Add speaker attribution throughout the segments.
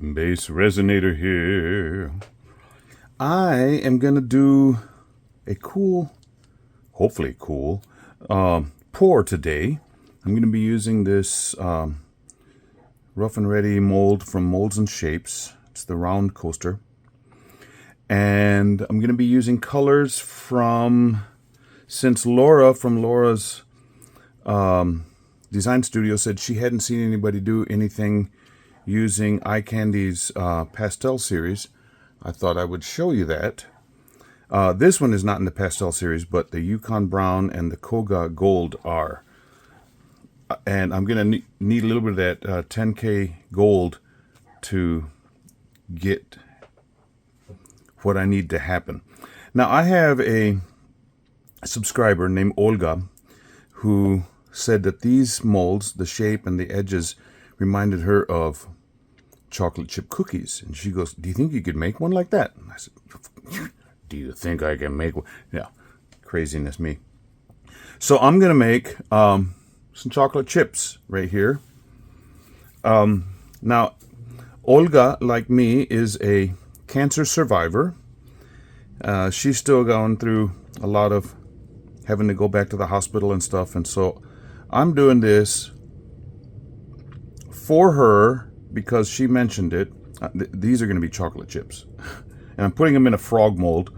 Speaker 1: BassResinator here. I am going to do a cool, hopefully cool, pour today. I'm going to be using this rough and ready mold from Molds and Shapes. It's the round coaster. And I'm going to be using colors from, since Laura from Laura's design studio said she hadn't seen anybody do anything using Eye Candy's pastel series, I thought I would show you that. This one is not in the pastel series, but the Yukon Brown and the Koga Gold are. And I'm going to need a little bit of that 10K gold to get what I need to happen. Now, I have a subscriber named Olga who said that these molds, the shape and the edges, reminded her of chocolate chip cookies. And she goes, "Do you think you could make one like that?" And I said, "Do you think I can make one?" Yeah, craziness me. So I'm going to make some chocolate chips right here. Now, Olga, like me, is a cancer survivor. She's still going through a lot of having to go back to the hospital and stuff. And so I'm doing this for her because she mentioned it. These are going to be chocolate chips. And I'm putting them in a frog mold.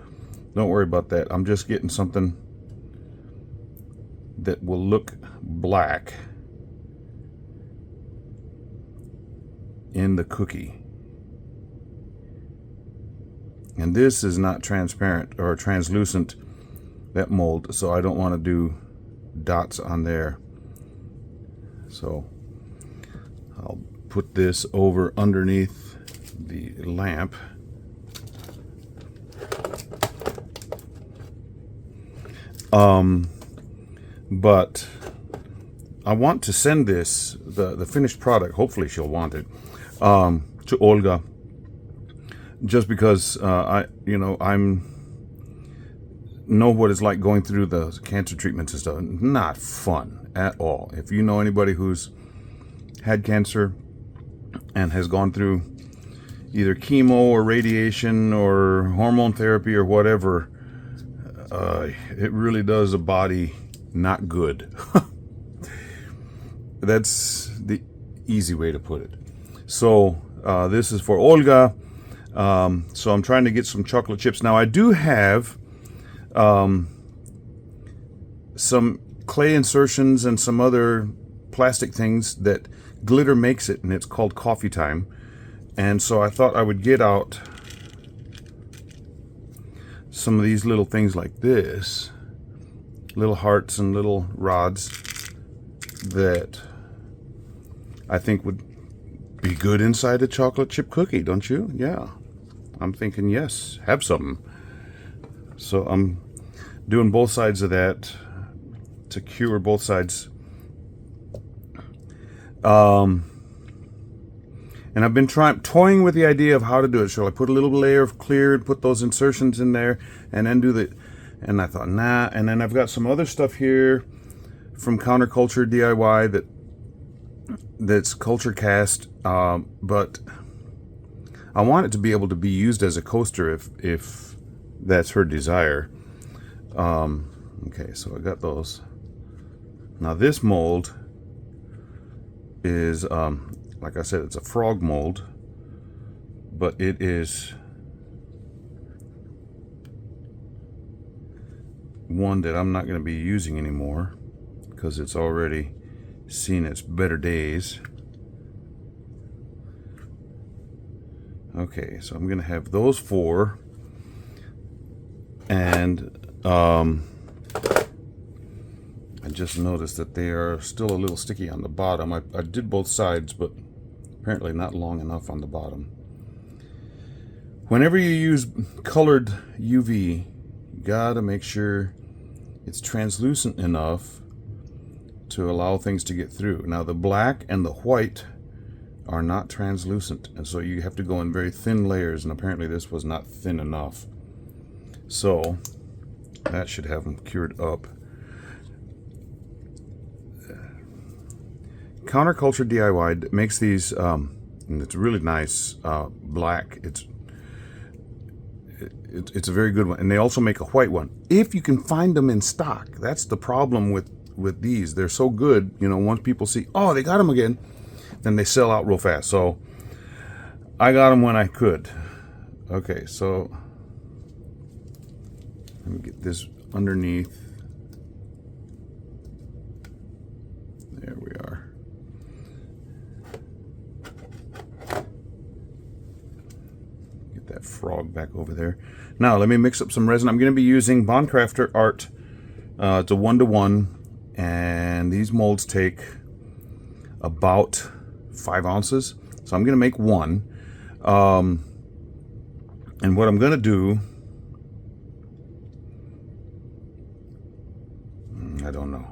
Speaker 1: Don't worry about that. I'm just getting something that will look black in the cookie. And this is not transparent or translucent, that mold, so I don't want to do dots on there. So I'll put this over underneath the lamp. But I want to send this, the finished product, hopefully she'll want it, to Olga, just because I know what it's like going through the cancer treatments and stuff. Not fun at all. If you know anybody who's had cancer and has gone through either chemo or radiation or hormone therapy or whatever, it really does a body not good. That's the easy way to put it. So this is for Olga. So I'm trying to get some chocolate chips. Now I do have some clay insertions and some other plastic things that glitter makes it, and it's called Coffee Time. And so I thought I would get out some of these little things like this, little hearts and little rods that I think would be good inside a chocolate chip cookie, don't you? Yeah, I'm thinking yes, have some. So I'm doing both sides of that to cure both sides. And I've been toying with the idea of how to do it. Shall I put a little layer of clear and put those insertions in there and then do the, and I thought, nah. And then I've got some other stuff here from Counterculture DIY that's culture cast, but I want it to be able to be used as a coaster if that's her desire. Okay, so I got those. Now this mold is, like I said, it's a frog mold, but it is one that I'm not going to be using anymore because it's already seen its better days. Okay, so I'm going to have those four, and I just noticed that they are still a little sticky on the bottom. I did both sides, but apparently not long enough on the bottom. Whenever you use colored UV, you gotta make sure it's translucent enough to allow things to get through. Now the black and the white are not translucent, and so you have to go in very thin layers, and apparently this was not thin enough. So that should have them cured up. Counterculture DIY makes these and it's really nice black. It's a very good one, and they also make a white one if you can find them in stock. That's the problem with these. They're so good, you know, once people see, oh, they got them again, then they sell out real fast. So I got them when I could. Okay, so let me get this underneath. There we are. Get that frog back over there. Now let me mix up some resin. I'm going to be using Bondcrafter Art. It's a 1-to-1, and these molds take about 5 ounces. So I'm going to make one. And what I'm going to do, I don't know.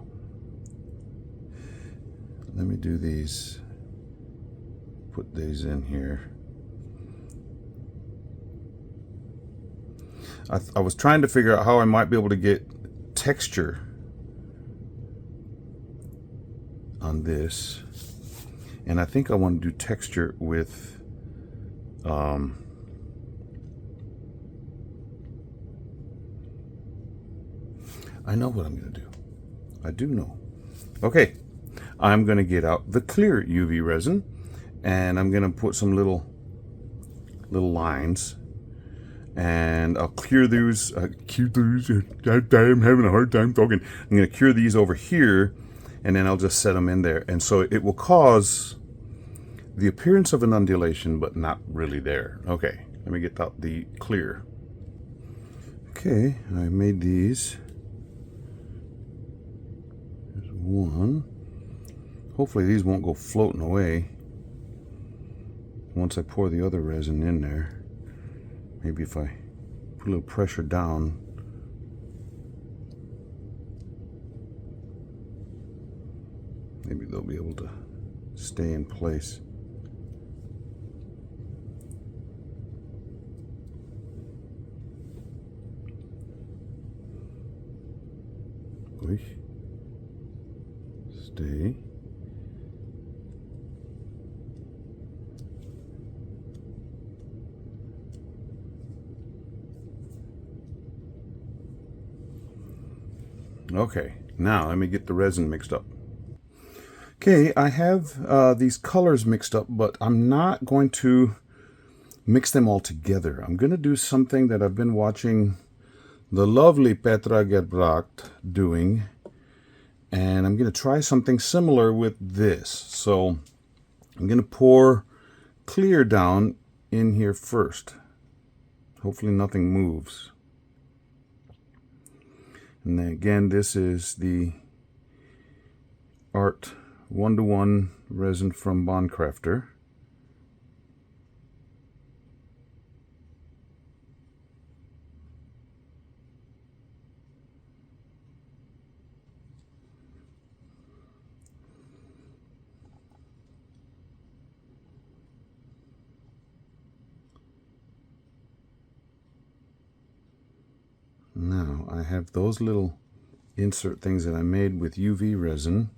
Speaker 1: Let me do these. Put these in here. I was trying to figure out how I might be able to get texture on this, and I think I want to do texture with I know what I'm going to do. I do know. Okay, I'm going to get out the clear UV resin, and I'm going to put some little lines, and I'll cure these. I'm having a hard time talking. I'm going to cure these over here, and then I'll just set them in there, and so it will cause the appearance of an undulation, but not really there. Okay, let me get out the clear. Okay, I made these. There's one. Hopefully these won't go floating away once I pour the other resin in there. Maybe if I put a little pressure down. Maybe they'll be able to stay in place. Stay. Okay, now let me get the resin mixed up. Okay, I have these colors mixed up, but I'm not going to mix them all together. I'm going to do something that I've been watching the lovely Petra Gerbracht doing, and I'm going to try something similar with this. So I'm going to pour clear down in here first. Hopefully nothing moves. And then again, this is the Art 1-to-1 resin from Bondcrafter. Now I have those little insert things that I made with UV resin.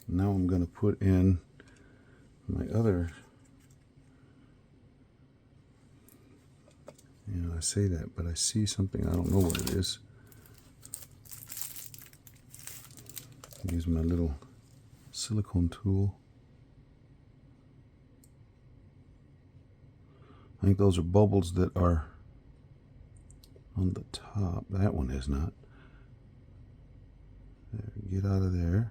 Speaker 1: Now I'm going to put in my other, you know, I say that, but I see something, I don't know what it is. Use my little silicone tool. I think those are bubbles that are on the top. That one is not. There, get out of there.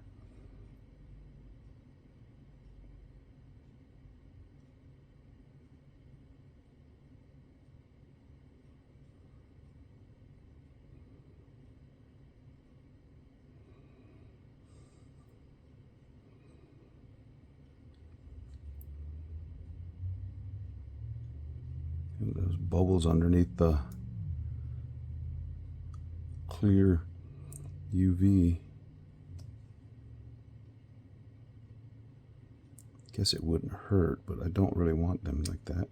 Speaker 1: Those bubbles underneath the clear UV. Guess it wouldn't hurt, but I don't really want them like that.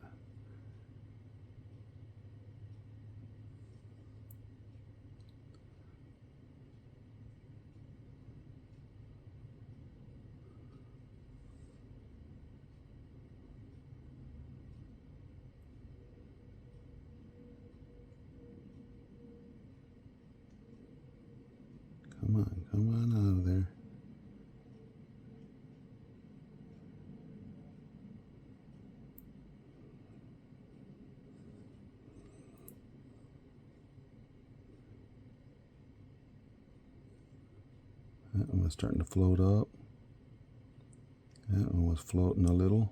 Speaker 1: That one was starting to float up. That one was floating a little.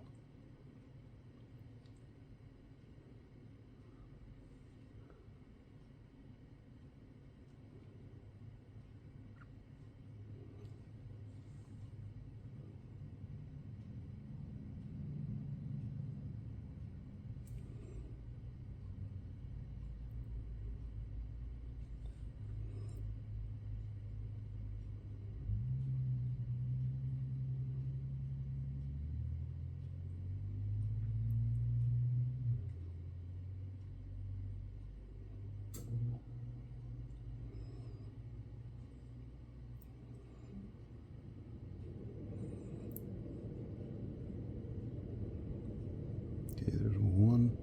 Speaker 1: Okay, there's one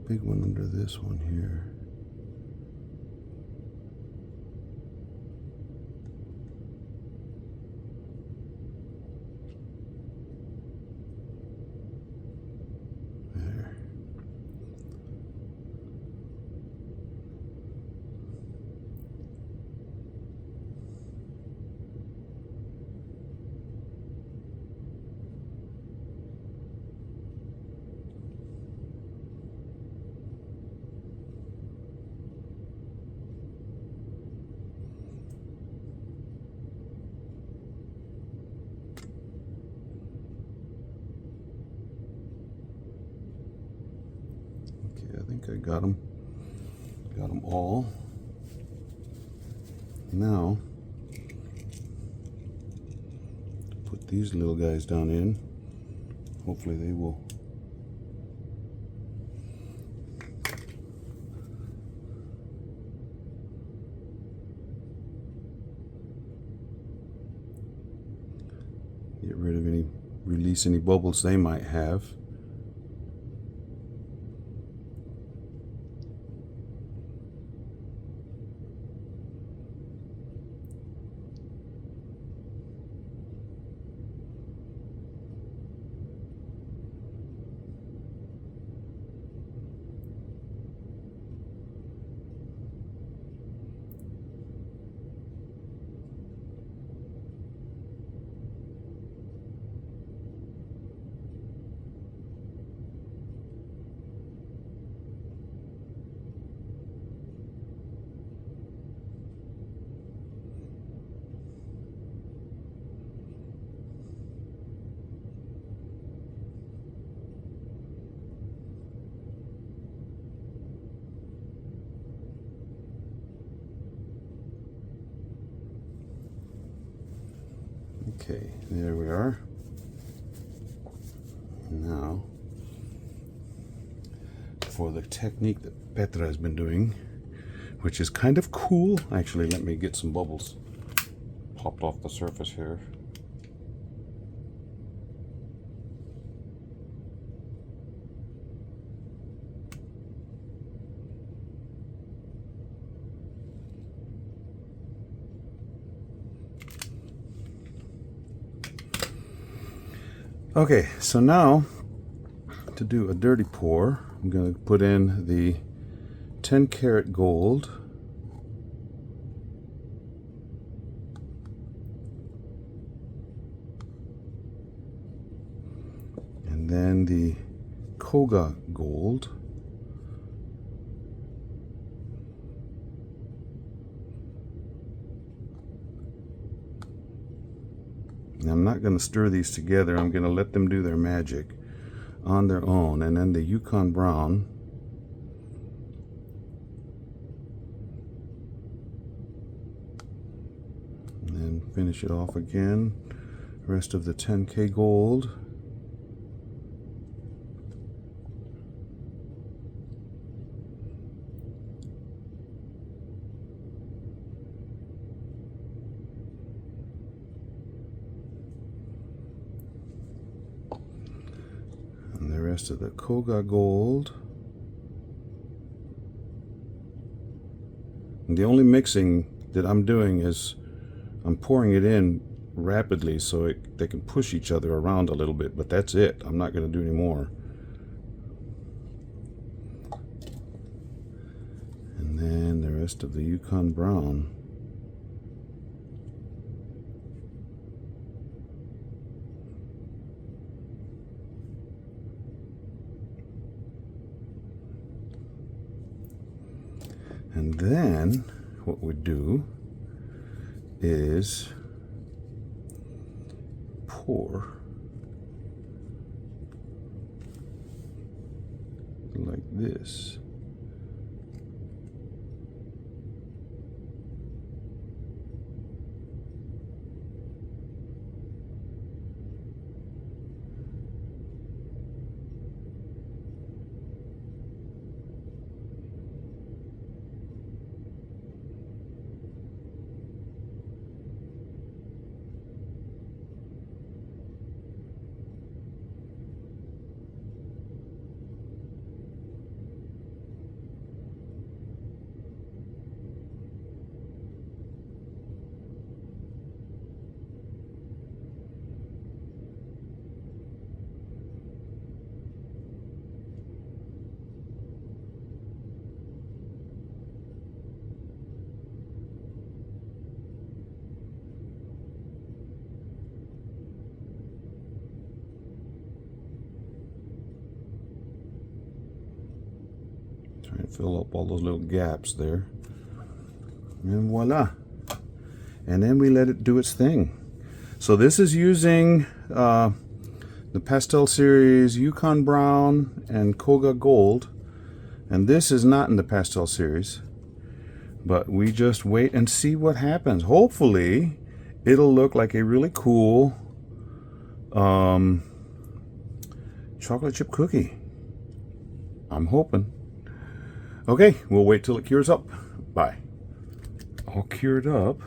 Speaker 1: big one under this one here. There. I think I got them. Got them all. Now, put these little guys down in. Hopefully they will get rid of any, release any bubbles they might have. Okay, there we are. Now, for the technique that Petra has been doing, which is kind of cool. Actually, let me get some bubbles popped off the surface here. Okay, so now to do a dirty pour, I'm going to put in the 10 karat gold. And then the Koga gold. Now, I'm not going to stir these together. I'm going to let them do their magic on their own. And then the Yukon brown. And then finish it off again. Rest of the 10K gold. And the rest of the Koga gold. And the only mixing that I'm doing is I'm pouring it in rapidly so they can push each other around a little bit, but that's it. I'm not going to do any more. And then the rest of the Yukon brown. And then what we do is pour like this. Try and fill up all those little gaps there. And voila. And then we let it do its thing. So this is using the Pastel Series Yukon Brown and Koga Gold. And this is not in the Pastel Series. But we just wait and see what happens. Hopefully, it'll look like a really cool chocolate chip cookie. I'm hoping. Okay, we'll wait till it cures up. Bye. All cured up.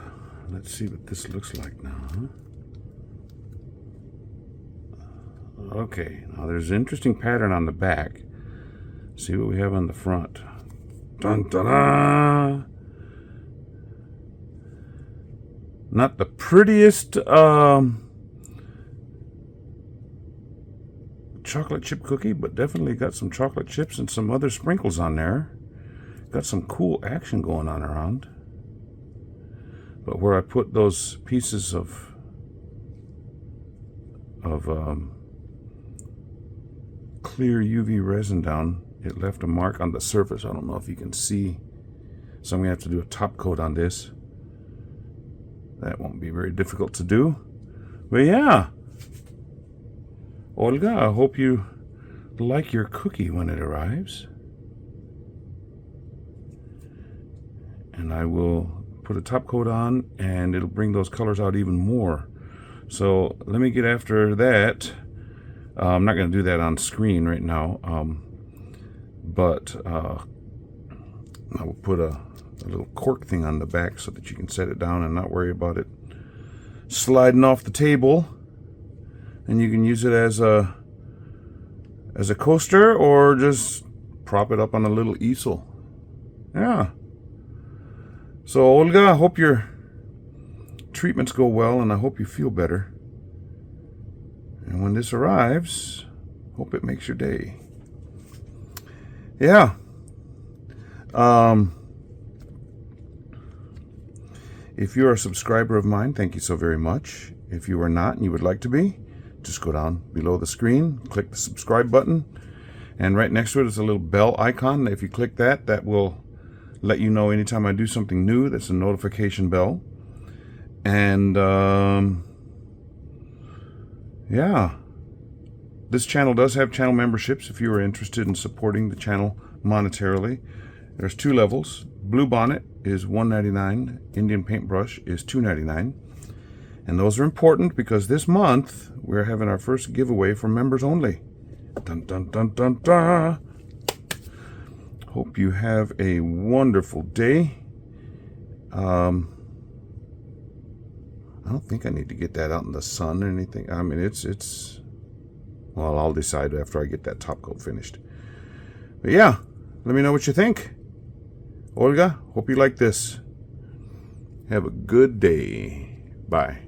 Speaker 1: Let's see what this looks like now. Okay, now there's an interesting pattern on the back. See what we have on the front. Dun dun dun! Not the prettiest chocolate chip cookie, but definitely got some chocolate chips and some other sprinkles on there. Got some cool action going on around. But where I put those pieces of clear UV resin down, it left a mark on the surface. I don't know if you can see. So I'm going to have to do a top coat on this. That won't be very difficult to do. But yeah. Olga, I hope you like your cookie when it arrives. And I will put a top coat on and it'll bring those colors out even more. So let me get after that. I'm not going to do that on screen right now. But I will put a little cork thing on the back so that you can set it down and not worry about it sliding off the table. And you can use it as a coaster or just prop it up on a little easel. Yeah. So Olga, I hope your treatments go well and I hope you feel better. And when this arrives, hope it makes your day. Yeah. If you're a subscriber of mine, thank you so very much. If you are not and you would like to be, just go down below the screen, click the subscribe button, and right next to it is a little bell icon. If you click that, that will let you know anytime I do something new. That's a notification bell. And yeah, this channel does have channel memberships if you are interested in supporting the channel monetarily. There's 2 levels. Blue Bonnet is $1.99. Indian Paintbrush is $2.99. And those are important because this month we're having our first giveaway for members only. Dun dun dun dun dun. Hope you have a wonderful day. I don't think I need to get that out in the sun or anything. I mean, it's well, I'll decide after I get that top coat finished. But yeah, let me know what you think. Olga, hope you like this. Have a good day. Bye.